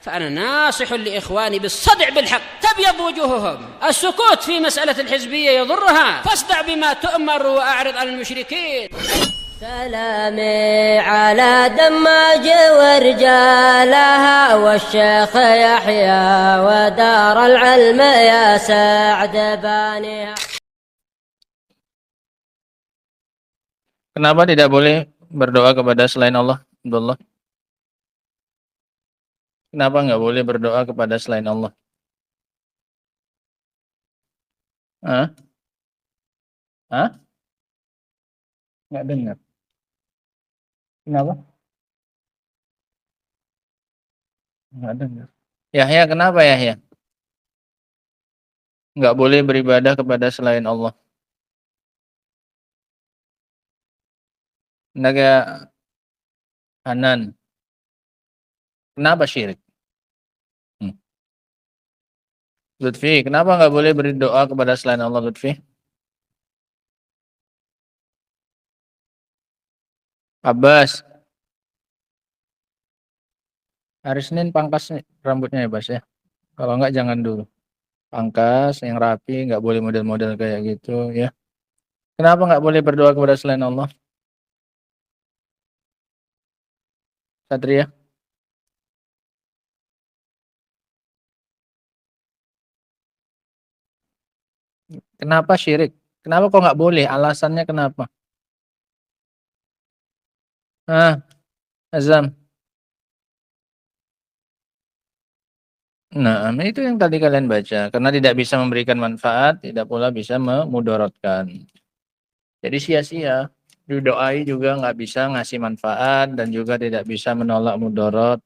فأنا ناصح لإخواني بالصدع بالحق تبيض وجوههم. السكوت في مسألة الحزبية يضرها، فاصدع بما تؤمر وأعرض عن المشركين. سلامي على دماج ورجالها والشيخ يحيى ودار العلم يا سعد بانيها. Kenapa tidak boleh berdoa kepada selain Allah, Abdullah? Kenapa nggak boleh berdoa kepada selain Allah? Hah? Hah? Nggak dengar. Kenapa? Nggak dengar. Yahya, kenapa Yahya? Nggak boleh beribadah kepada selain Allah. Naga Hanan. Kenapa syirik? Lutfi, kenapa nggak boleh berdoa kepada selain Allah, Lutfi? Abbas. Hari Senin pangkas rambutnya ya, Bas ya. Kalau nggak jangan dulu. Pangkas yang rapi, nggak boleh model-model kayak gitu ya. Kenapa nggak boleh berdoa kepada selain Allah? Satria. Kenapa syirik? Kenapa kok nggak boleh? Alasannya kenapa? Azam. Nah, itu yang tadi kalian baca. Karena tidak bisa memberikan manfaat, tidak pula bisa memudaratkan. Jadi sia-sia. Didoai juga nggak bisa ngasih manfaat dan juga tidak bisa menolak mudarat.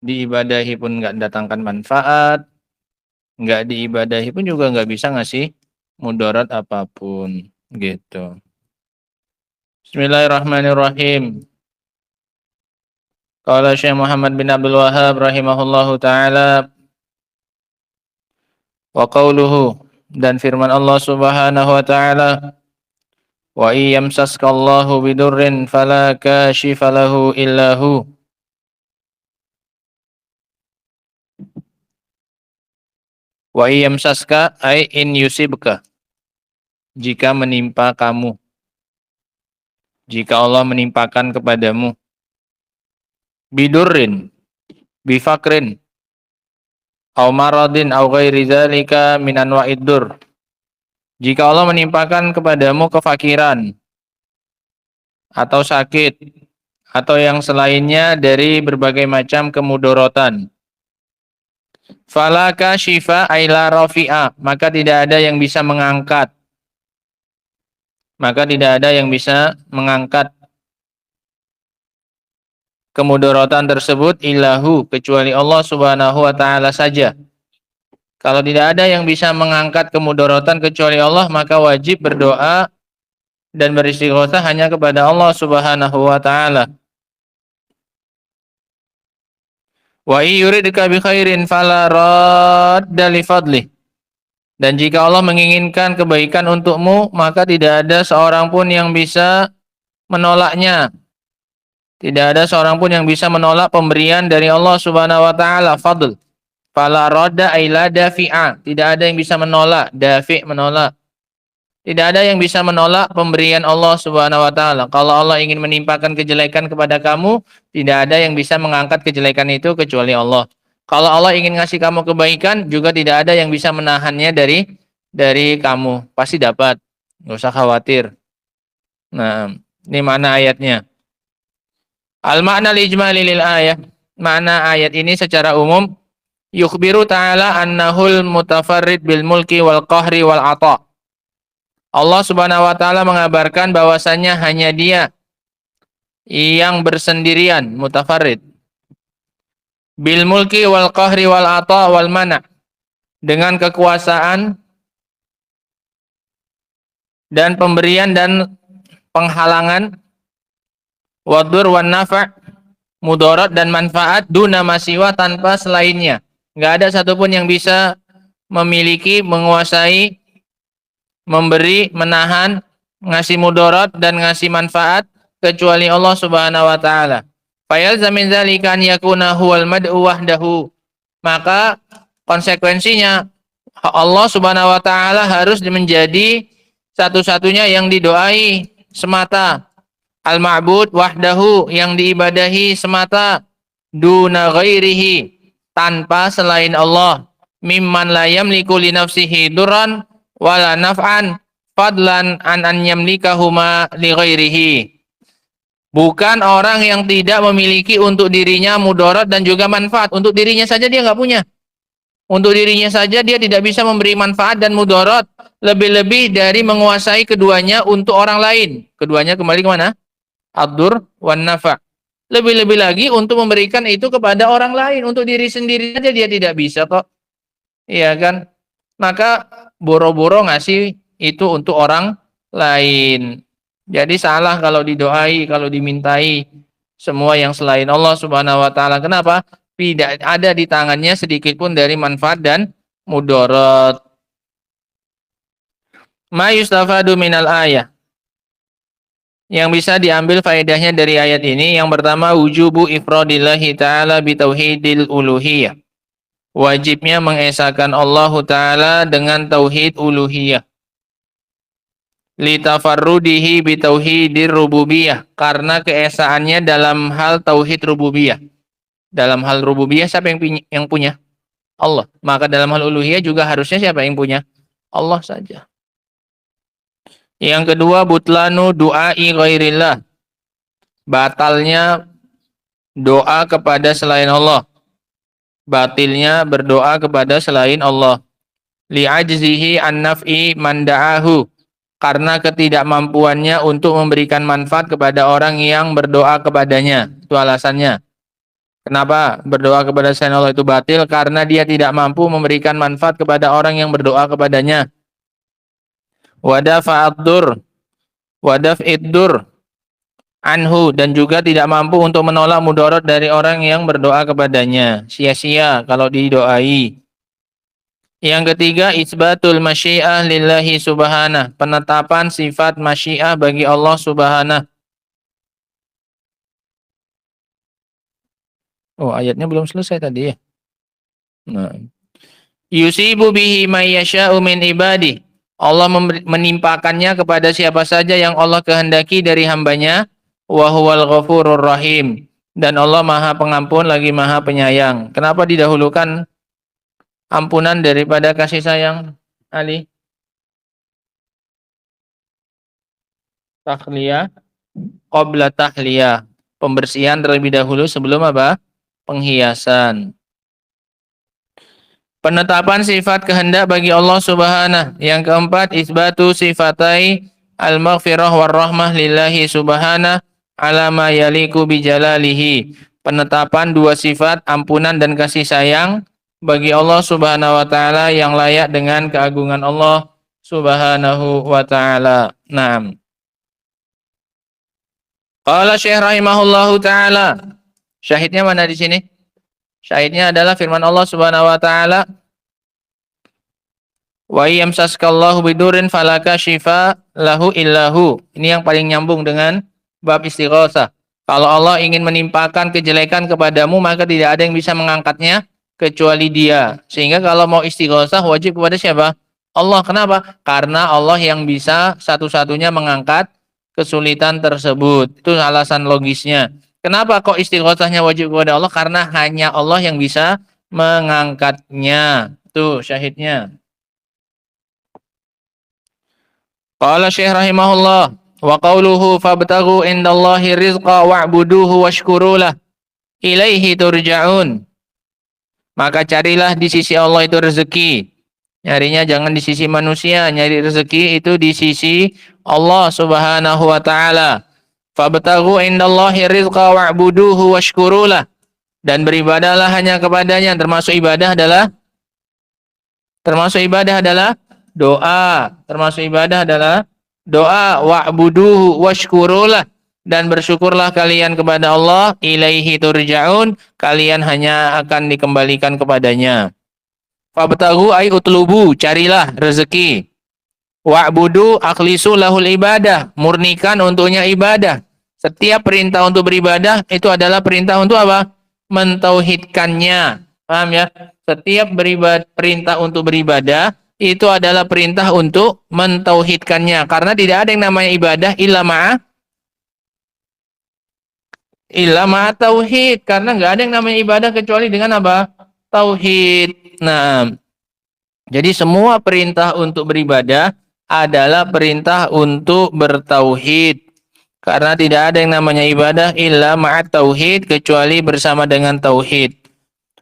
Diibadahi pun nggak datangkan manfaat. Nggak diibadahi pun juga nggak bisa ngasih mudarat apapun. Gitu. Bismillahirrahmanirrahim. Qala Syekh Muhammad bin Abdul Wahhab rahimahullahu ta'ala wa qawluhu, dan firman Allah subhanahu wa ta'ala, wa iyamsaskallahu bidurrin fala kashifa lahu illahu, wa iyamsaska ay in yusibka, jika menimpa kamu, jika Allah menimpakan kepadamu, bidurrin, bifakrin, au maradin au ghairi dzalika min anwa'id dur, jika Allah menimpakan kepadamu kefakiran atau sakit atau yang selainnya dari berbagai macam kemudaratan, fala kashifa ay la rafi'a, maka tidak ada yang bisa mengangkat, maka tidak ada yang bisa mengangkat kemudaratan tersebut illahu, kecuali Allah subhanahu wa ta'ala saja. Kalau tidak ada yang bisa mengangkat kemudaratan kecuali Allah, maka wajib berdoa dan beristighotsah hanya kepada Allah subhanahu wa ta'ala. Wa yuridka bi khairin fala radda li fadlih, dan jika Allah menginginkan kebaikan untukmu, maka tidak ada seorang pun yang bisa menolaknya. Tidak ada seorang pun yang bisa menolak pemberian dari Allah subhanahu wa ta'ala, fadl. Fala radda ay la dafi'a, tidak ada yang bisa menolak, dafi' menolak. Tidak ada yang bisa menolak pemberian Allah subhanahu wa ta'ala. Kalau Allah ingin menimpakan kejelekan kepada kamu, tidak ada yang bisa mengangkat kejelekan itu kecuali Allah. Kalau Allah ingin ngasih kamu kebaikan, juga tidak ada yang bisa menahannya dari kamu. Pasti dapat, nggak usah khawatir. Nah, ini mana ayatnya? Al-ma'na al-ijmali lil ayah. Makna ayat ini secara umum, yukhbiru ta'ala annahul mutafarrid bil mulki wal qahri wal ata'. Allah subhanahu wa ta'ala mengabarkan bahwasannya hanya Dia yang bersendirian, mutafarrid. Bil mulki wal qahri wal ata' wal mana', dengan kekuasaan dan pemberian dan penghalangan, wadur wan nafa', mudarat dan manfaat, duna masiwa, tanpa selainnya. Nggak ada satupun yang bisa memiliki, menguasai, memberi, menahan, ngasih mudarat dan ngasih manfaat kecuali Allah subhanahu wa ta'ala. Fayalzam min dzalika an yakuna huwal mad'u wahdahu. Maka konsekuensinya Allah Subhanahu wa taala harus menjadi satu-satunya yang didoai semata. Al-ma'bud wahdahu, yang diibadahi semata, duna ghairihi, tanpa selain Allah. Mimman la yamliku li nafsihi durran wala naf'an fadlan an yamlikahuma li ghairihi. Bukan orang yang tidak memiliki untuk dirinya mudarat dan juga manfaat. Untuk dirinya saja dia nggak punya. Untuk dirinya saja dia tidak bisa memberi manfaat dan mudarat, lebih-lebih dari menguasai keduanya untuk orang lain. Keduanya kembali ke mana? Ad-dur wan nafa'. Lebih-lebih lagi untuk memberikan itu kepada orang lain. Untuk diri sendiri saja dia tidak bisa kok. Iya kan? Maka boro-boro ngasih itu untuk orang lain. Jadi salah kalau didoai, kalau dimintai semua yang selain Allah Subhanahu wa taala. Kenapa? Tidak ada di tangannya sedikit pun dari manfaat dan mudarat. Ma yustafadu minal ayah. Yang bisa diambil faedahnya dari ayat ini, yang pertama wujubu ifradillahi ta'ala bitauhidil uluhiyah. Wajibnya mengesahkan Allah Ta'ala dengan tauhid uluhiyah. Litafarrudihi bitauhidir rububiyah, karena keesaannya dalam hal tauhid rububiyah. Dalam hal rububiyah siapa yang punya? Allah. Maka dalam hal uluhiyah juga harusnya siapa yang punya? Allah saja. Yang kedua, butlanu du'ai ghairillah. Batalnya doa kepada selain Allah. Batilnya berdoa kepada selain Allah. Li'ajzihi an naf'i man da'ahu. Karena ketidakmampuannya untuk memberikan manfaat kepada orang yang berdoa kepadanya. Itu alasannya. Kenapa berdoa kepada selain Allah itu batil? Karena dia tidak mampu memberikan manfaat kepada orang yang berdoa kepadanya. Wadaf'id-dur anhu, dan juga tidak mampu untuk menolak mudarat dari orang yang berdoa kepadanya. Sia-sia kalau didoai. Yang ketiga, isbatul masyiah lillahi subhanah. Penetapan sifat masyiah bagi Allah subhanah. Oh, ayatnya belum selesai tadi ya. Nah. Yusibu bihi may yasha'u min ibadi. Allah menimpakannya kepada siapa saja yang Allah kehendaki dari hambanya. Wa huwal ghafurur rahim. Dan Allah Maha Pengampun lagi Maha Penyayang. Kenapa didahulukan ampunan daripada kasih sayang, Ali? Tahliyah qabla tahliyah. Pembersihan terlebih dahulu sebelum apa? Penghiasan. Penetapan sifat kehendak bagi Allah Subhanahu. Yang keempat, isbatu sifatai al-maghfirah war-rahmah lillahi subhanahu ala ma yaliku bijalalihi. Penetapan dua sifat ampunan dan kasih sayang bagi Allah Subhanahu wa taala yang layak dengan keagungan Allah Subhanahu wa taala. Naam. Qala Syekh rahimahullahu taala. Syahidnya mana di sini? Syahidnya adalah firman Allah Subhanahu wa taala, wa yamsaskallahu bidurin falaka syifa lahu illahu. Ini yang paling nyambung dengan bab istighosah. Kalau Allah ingin menimpakan kejelekan kepadamu, maka tidak ada yang bisa mengangkatnya kecuali Dia. Sehingga kalau mau istighosah wajib kepada siapa? Allah. Kenapa? Karena Allah yang bisa satu-satunya mengangkat kesulitan tersebut. Itu alasan logisnya. Kenapa kok istighosahnya wajib kepada Allah? Karena hanya Allah yang bisa mengangkatnya. Tuh syahidnya. Qala Syekh rahimahullah, wa qawluhu fabtaghu indallahi rizqa wa'buduhu washkurulah ilaihi turja'un. Maka carilah di sisi Allah itu rezeki. Nyarinya jangan di sisi manusia, nyari rezeki itu di sisi Allah Subhanahu wa taala. Fabtaghu indallahi rizqa wa'buduhu washkurulah. Dan beribadahlah hanya kepadanya. Termasuk ibadah adalah doa. Termasuk ibadah adalah doa. Wa'buduhu washkurulah. Dan bersyukurlah kalian kepada Allah. Ilaihi turja'un. Kalian hanya akan dikembalikan kepadanya. Fabtaghu ay utlubu. Carilah rezeki. Wa'budu akhlisu lahul ibadah. Murnikan untuknya ibadah. Setiap perintah untuk beribadah itu adalah perintah untuk apa? Mentauhidkannya. Paham ya? Setiap perintah untuk beribadah itu adalah perintah untuk mentauhidkannya. Karena tidak ada yang namanya ibadah illa ma'a tauhid. Karena nggak ada yang namanya ibadah kecuali dengan apa? Tauhid. Nah, jadi semua perintah untuk beribadah adalah perintah untuk bertauhid. Karena tidak ada yang namanya ibadah illa ma'at tauhid kecuali bersama dengan tauhid.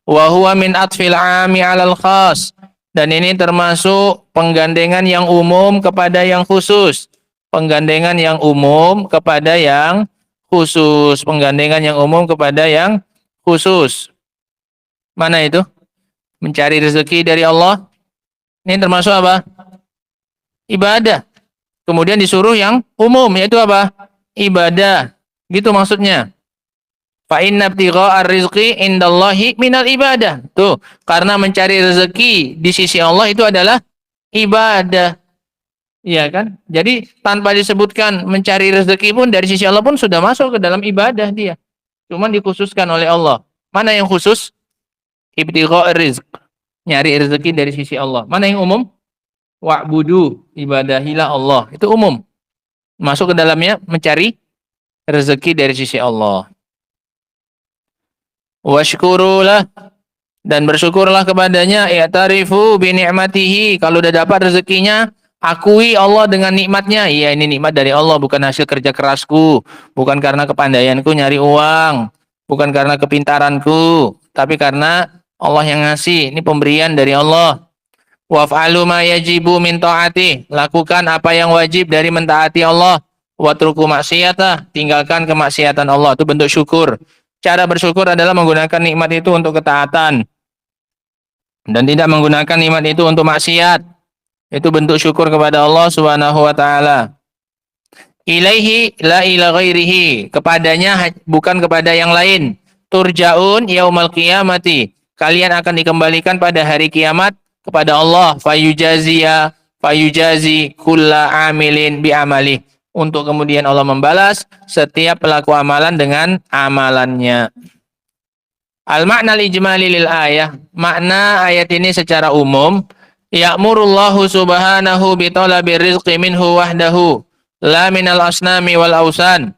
Wa huwa min atfil 'ami 'alal khas. Dan ini termasuk penggandengan yang umum kepada yang khusus. Penggandengan yang umum kepada yang khusus. Penggandengan yang umum kepada yang khusus. Mana itu? Mencari rezeki dari Allah. Ini termasuk apa? Ibadah. Kemudian disuruh yang umum, yaitu apa? Ibadah. Gitu maksudnya. Fa inna ibtigha'ar rizqi indallahi minal ibadah. Tuh, karena mencari rezeki di sisi Allah itu adalah ibadah. Iya kan? Jadi tanpa disebutkan mencari rezeki pun dari sisi Allah pun sudah masuk ke dalam ibadah dia. Cuman dikhususkan oleh Allah. Mana yang khusus? Ibtigha'ar rizq. Nyari rezeki dari sisi Allah. Mana yang umum? Wa'budu, ibadahilah Allah. Itu umum. Masuk ke dalamnya mencari rezeki dari sisi Allah. Washkurulah, dan bersyukurlah kepadanya, i'tarifu bi ni'matihi. Kalau udah dapat rezekinya, akui Allah dengan nikmatnya. Iya, ini nikmat dari Allah, bukan hasil kerja kerasku, bukan karena kepandaianku nyari uang, bukan karena kepintaranku, tapi karena Allah yang ngasih. Ini pemberian dari Allah. Waf'alu ma yajibu min ta'ati. Lakukan apa yang wajib dari mentaati Allah. Watruku maksiatah. Tinggalkan kemaksiatan Allah. Itu bentuk syukur. Cara bersyukur adalah menggunakan nikmat itu untuk ketaatan. Dan tidak menggunakan nikmat itu untuk maksiat. Itu bentuk syukur kepada Allah Subhanahu wa ta'ala. Ilaihi la ila ghairihi. Kepadanya bukan kepada yang lain. Turja'un yaumal qiyamati. Kalian akan dikembalikan pada hari kiamat kepada Allah, fayujazi kulla amilin bi amali, untuk kemudian Allah membalas setiap pelaku amalan dengan amalannya. Al makna ijmali lil ayah, makna ayat ini secara umum, ya'murullahu subhanahu bi talabi rizqi minhu wahdahu la minal asnami wal ausan.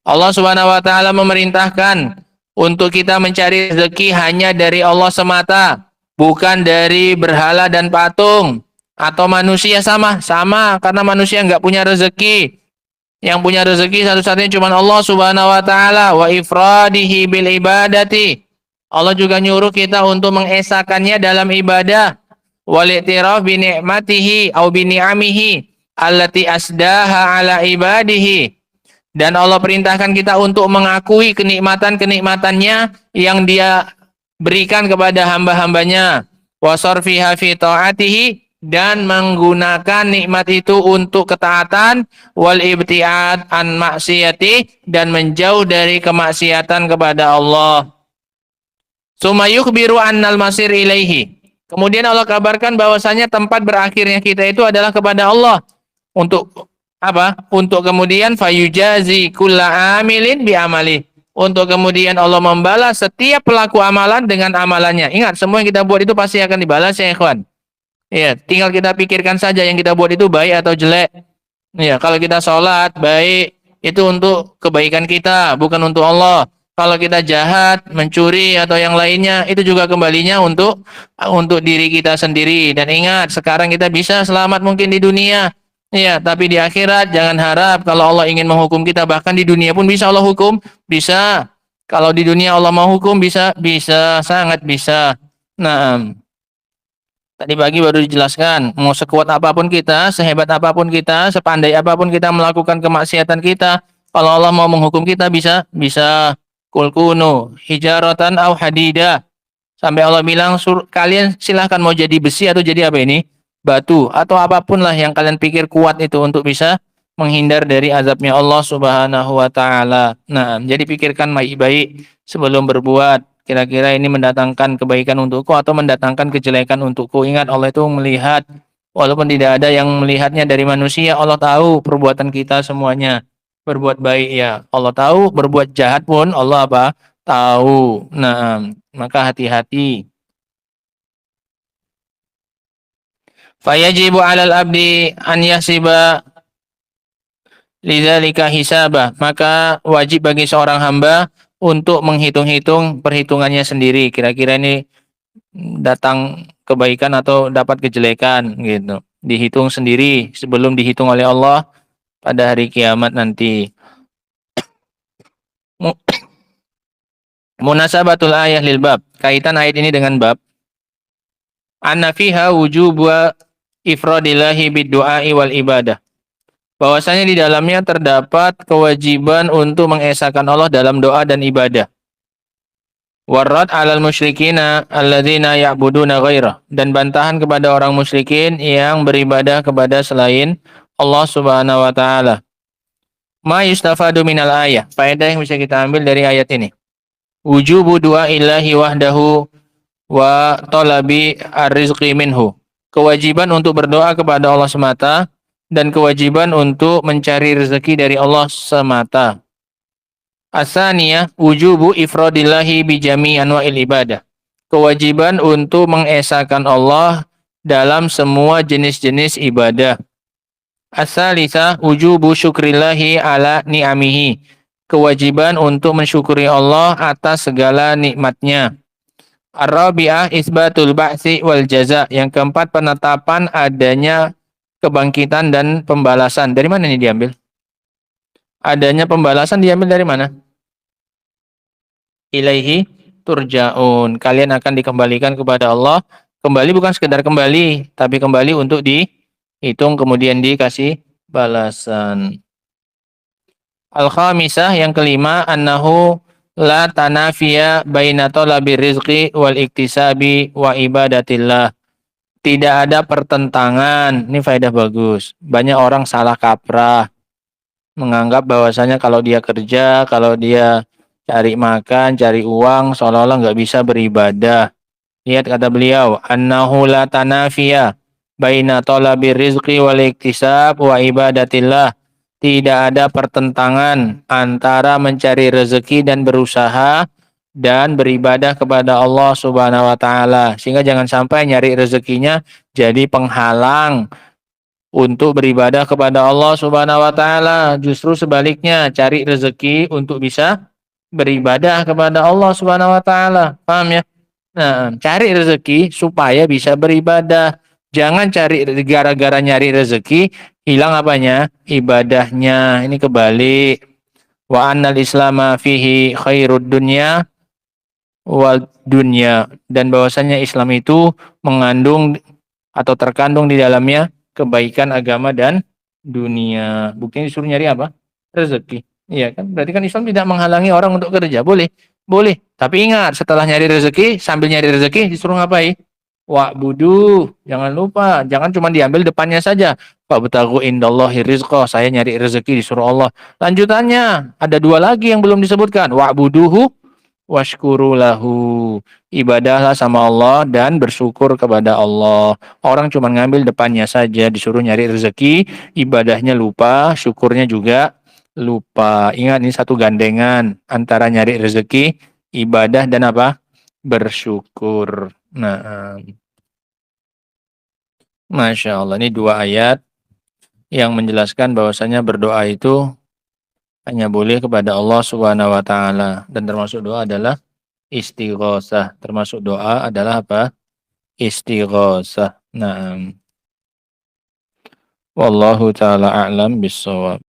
Allah Subhanahu wa taala memerintahkan untuk kita mencari rezeki hanya dari Allah semata, bukan dari berhala dan patung atau manusia. Sama karena manusia nggak punya rezeki. Yang punya rezeki satu-satunya cuma Allah Subhanahu wa taala. Wa ifradihi bil ibadati. Allah juga nyuruh kita untuk mengesakannya dalam ibadah. Wal i'tiraf bi ni'matihi au bi ni'amihi allati asdaha ala ibadihi. Dan Allah perintahkan kita untuk mengakui kenikmatan-kenikmatannya yang Dia berikan kepada hamba-hambanya, wasarfiha fi ta'atihi, dan menggunakan nikmat itu untuk ketaatan, wal ibtiad an maksiyati, dan menjauh dari kemaksiatan kepada Allah. Summa yukhbiru annal masir ilaihi. Kemudian Allah kabarkan bahwasanya tempat berakhirnya kita itu adalah kepada Allah. Untuk apa? Untuk kemudian fayujazi kulla amilin bi amali. Untuk kemudian Allah membalas setiap pelaku amalan dengan amalannya. Ingat, semua yang kita buat itu pasti akan dibalas ya ikhwan. Ya, tinggal kita pikirkan saja yang kita buat itu baik atau jelek. Ya, kalau kita sholat baik, itu untuk kebaikan kita, bukan untuk Allah. Kalau kita jahat, mencuri atau yang lainnya, itu juga kembalinya untuk diri kita sendiri. Dan ingat, sekarang kita bisa selamat mungkin di dunia. Ya, tapi di akhirat jangan harap kalau Allah ingin menghukum kita, bahkan di dunia pun bisa Allah hukum, bisa. Kalau di dunia Allah mau hukum, bisa, sangat bisa. Nah, tadi pagi baru dijelaskan, mau sekuat apapun kita, sehebat apapun kita, sepandai apapun kita melakukan kemaksiatan kita, kalau Allah mau menghukum kita bisa. Kul kunu hijaratan au hadida. Sampai Allah bilang, kalian silahkan mau jadi besi atau jadi apa ini? Batu atau apapun lah yang kalian pikir kuat itu untuk bisa menghindar dari azabnya Allah Subhanahu wa taala. Nah, jadi pikirkan baik-baik sebelum berbuat. Kira-kira ini mendatangkan kebaikan untukku atau mendatangkan kejelekan untukku. Ingat, Allah itu melihat, walaupun tidak ada yang melihatnya dari manusia, Allah tahu perbuatan kita semuanya. Berbuat baik ya Allah tahu, berbuat jahat pun Allah apa? Tahu. Nah, maka hati-hati. Fayajibu 'alal abdi an yahsiba lidzalika hisabah. Maka wajib bagi seorang hamba untuk menghitung-hitung perhitungannya sendiri. Kira-kira ini datang kebaikan atau dapat kejelekan gitu. Dihitung sendiri sebelum dihitung oleh Allah pada hari kiamat nanti. Munasabatul ayah lil bab. Kaitan ayat ini dengan bab. Anna fiha wujubu ifradillahi bid-du'ai wal ibadah. Bahwasanya di dalamnya terdapat kewajiban untuk mengesahkan Allah dalam doa dan ibadah. Warrad 'alal musyrikina alladzina ya'buduna ghairah, dan bantahan kepada orang musyrikin yang beribadah kepada selain Allah Subhanahu wa taala. Ma yustafadu minal ayah. Faedah yang bisa kita ambil dari ayat ini. Wujubu du'a illahi wahdahu wa talabi ar-rizqi minhu. Kewajiban untuk berdoa kepada Allah semata dan kewajiban untuk mencari rezeki dari Allah semata. Asaniyah wujubu ifradillahi bi jami' anwa'il ibadah. Kewajiban untuk mengesahkan Allah dalam semua jenis-jenis ibadah. Asalisa wujubu syukrillahi ala ni'amihi. Kewajiban untuk mensyukuri Allah atas segala nikmatnya. Ar-rabi'ah isbatul ba'si wal jaza. Yang keempat, penetapan adanya kebangkitan dan pembalasan. Dari mana ini diambil? Adanya pembalasan diambil dari mana? Ilaihi turja'un. Kalian akan dikembalikan kepada Allah. Kembali bukan sekedar kembali, tapi kembali untuk dihitung kemudian dikasih balasan. Al-khamisah, yang kelima, annahu la tanafiya baina talabi rizqi wal iktisabi wa ibadatillah. Tidak ada pertentangan. Ini faedah bagus. Banyak orang salah kaprah. Menganggap bahwasanya kalau dia kerja, kalau dia cari makan, cari uang, seolah-olah nggak bisa beribadah. Lihat kata beliau, annahu la tanafiya baina talabi rizqi wal iktisab wa ibadatillah. Tidak ada pertentangan antara mencari rezeki dan berusaha dan beribadah kepada Allah Subhanahu wa taala. Sehingga jangan sampai nyari rezekinya jadi penghalang untuk beribadah kepada Allah Subhanahu wa taala. Justru sebaliknya, cari rezeki untuk bisa beribadah kepada Allah Subhanahu wa taala. Paham ya? Nah, cari rezeki supaya bisa beribadah. Jangan cari gara-gara nyari rezeki hilang apanya? Ibadahnya. Ini kebalik. Wa annal islama fihi khairud dunya wal dunya, dan bahwasanya Islam itu mengandung atau terkandung di dalamnya kebaikan agama dan dunia. Buktinya disuruh nyari apa? Rezeki. Iya kan? Berarti kan Islam tidak menghalangi orang untuk kerja. Boleh. Boleh. Tapi ingat, setelah nyari rezeki, sambil nyari rezeki disuruh ngapain? Wa'budu. Jangan lupa. Jangan cuma diambil depannya saja. Fabtaghu indallahi rizqa. Saya nyari rezeki disuruh Allah. Lanjutannya, ada dua lagi yang belum disebutkan. Wa'buduhu washkuru lahu. Ibadahlah sama Allah dan bersyukur kepada Allah. Orang cuma ngambil depannya saja, disuruh nyari rezeki, ibadahnya lupa, syukurnya juga lupa. Ingat, ini satu gandengan antara nyari rezeki, ibadah, dan apa? Bersyukur. Nah, Masya Allah, ini dua ayat yang menjelaskan bahwasanya berdoa itu hanya boleh kepada Allah Subhanahu wa taala, dan termasuk doa adalah istighosah. Termasuk doa adalah apa? Istighosah. Nah, wallahu taala a'lam bissawab.